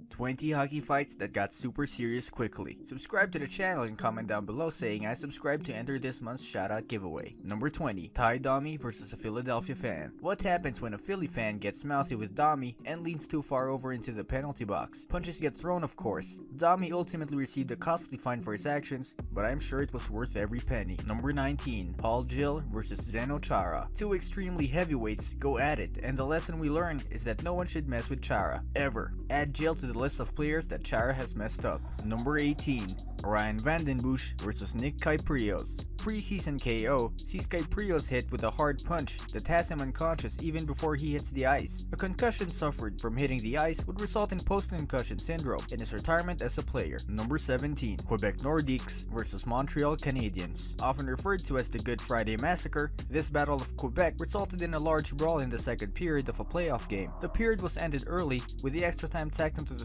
20 hockey fights that got super serious quickly. Subscribe to the channel and comment down below saying I subscribe to enter this month's shoutout giveaway. Number 20. Ty Domi versus a Philadelphia fan. What happens when a Philly fan gets mouthy with Domi and leans too far over into the penalty box? Punches get thrown, of course. Domi ultimately received a costly fine for his actions, but I'm sure it was worth every penny. Number 19. Paul Gill versus Zdeno Chara. Two extremely heavyweights go at it, and the lesson we learn is that no one should mess with Chara, ever. Add Gill to the list of players that Chara has messed up. Number 18. Ryan Vandenbush versus Nick Kyprios. Preseason KO sees Kyprios hit with a hard punch that has him unconscious even before he hits the ice. A concussion suffered from hitting the ice would result in post-concussion syndrome and his retirement as a player. Number 17. Quebec Nordiques versus Montreal Canadiens. Often referred to as the Good Friday Massacre, this Battle of Quebec resulted in a large brawl in the second period of a playoff game. The period was ended early with the extra time tacked into the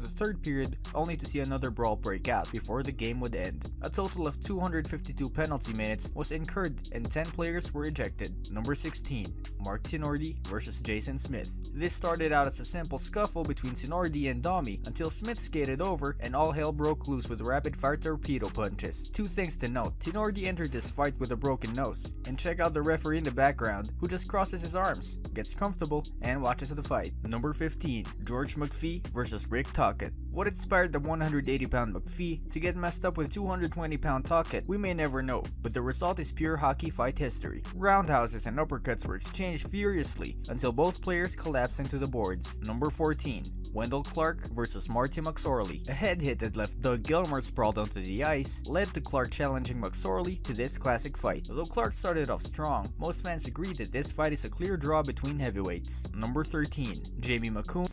third period, only to see another brawl break out before the game would end. A total of 252 penalty minutes was incurred and 10 players were ejected. Number 16. Mark Tinordi versus Jason Smith. This started out as a simple scuffle between Tinordi and Domi until Smith skated over and all hell broke loose with rapid-fire torpedo punches. Two things to note: Tinordi entered this fight with a broken nose, and check out the referee in the background who just crosses his arms, gets comfortable, and watches the fight. Number 15. George McPhee versus Rick Tocchet. What inspired the 180-pound McPhee to get messed up with 220-pound Tocchet, we may never know, but the result is pure hockey fight history. Roundhouses and uppercuts were exchanged furiously until both players collapsed into the boards. Number 14. Wendell Clark versus Marty McSorley. A head hit that left Doug Gilmour sprawled onto the ice led to Clark challenging McSorley to this classic fight. Though Clark started off strong, most fans agree that this fight is a clear draw between heavyweights. Number 13. Jamie McCoon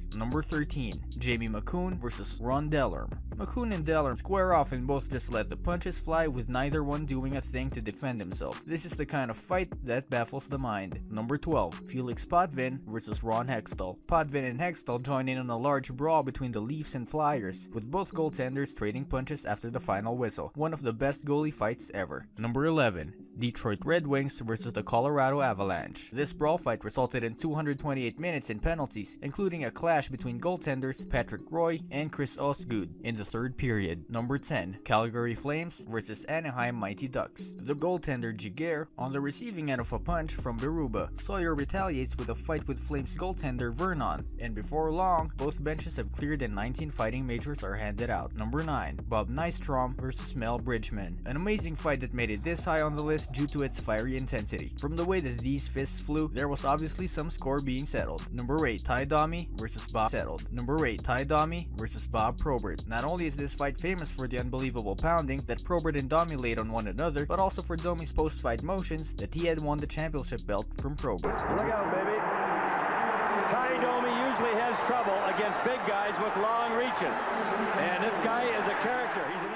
versus Ron Delorme. McCoon and Delorme square off and both just let the punches fly with neither one doing a thing to defend himself. This is the kind of fight that baffles the mind. Number 12. Felix Potvin versus Ron Hextall. Potvin and Hextall join in on a large brawl between the Leafs and Flyers, with both goaltenders trading punches after the final whistle. One of the best goalie fights ever. Number 11. Detroit Red Wings versus the Colorado Avalanche. This brawl fight resulted in 228 minutes in penalties, including a clash between goaltenders Patrick Roy and Chris Osgood in the third period. Number 10. Calgary Flames versus Anaheim Mighty Ducks. The goaltender Giguere on the receiving end of a punch from Berube. Sawyer retaliates with a fight with Flames goaltender Vernon, and before long, both benches have cleared and 19 fighting majors are handed out. Number 9. Bob Nystrom versus Mel Bridgman. An amazing fight that made it this high on the list due to its fiery intensity. From the way that these fists flew, there was obviously some score being settled. Number 8. Ty Domi versus Bob Probert. Not only is this fight famous for the unbelievable pounding that Probert and Domi laid on one another, but also for Domi's post-fight motions that he had won the championship belt from Probert. Look out, baby. Ty Domi usually has trouble against big guys with long reaches, and this guy is a character. He's an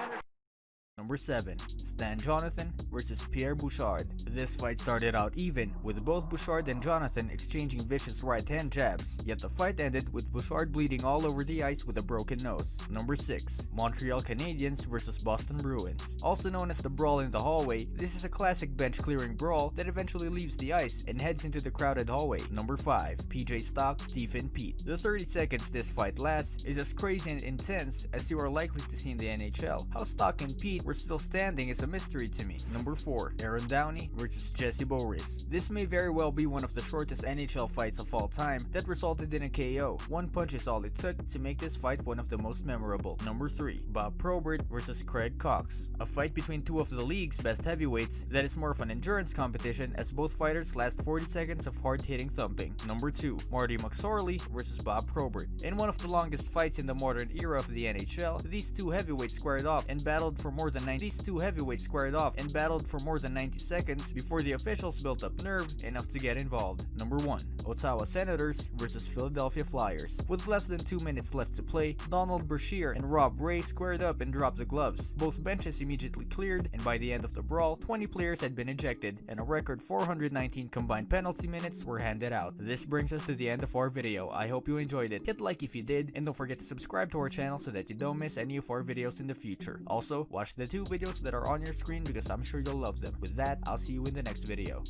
Number 7. Stan Jonathan versus Pierre Bouchard. This fight started out even, with both Bouchard and Jonathan exchanging vicious right-hand jabs, yet the fight ended with Bouchard bleeding all over the ice with a broken nose. Number 6. Montreal Canadiens versus Boston Bruins. Also known as the Brawl in the Hallway, this is a classic bench-clearing brawl that eventually leaves the ice and heads into the crowded hallway. Number 5. PJ Stock, Stephen Pete. The 30 seconds this fight lasts is as crazy and intense as you are likely to see in the NHL. How Stock and Pete were still standing is a mystery to me. Number 4. Aaron Downey versus Jesse Boris. This may very well be one of the shortest NHL fights of all time that resulted in a KO. One punch is all it took to make this fight one of the most memorable. Number 3. Bob Probert versus Craig Cox. A fight between two of the league's best heavyweights that is more of an endurance competition as both fighters last 40 seconds of hard-hitting thumping. Number 2. Marty McSorley versus Bob Probert. In one of the longest fights in the modern era of the NHL, these two heavyweights squared off and battled for more than 90 seconds before the officials built up nerve enough to get involved. Number 1. Ottawa Senators versus Philadelphia Flyers. With less than 2 minutes left to play, Donald Brashear and Rob Ray squared up and dropped the gloves. Both benches immediately cleared, and by the end of the brawl, 20 players had been ejected, and a record 419 combined penalty minutes were handed out. This brings us to the end of our video. I hope you enjoyed it. Hit like if you did, and don't forget to subscribe to our channel so that you don't miss any of our videos in the future. Also, watch the 2 videos that are on your screen because I'm sure you'll love them. With that, I'll see you in the next video.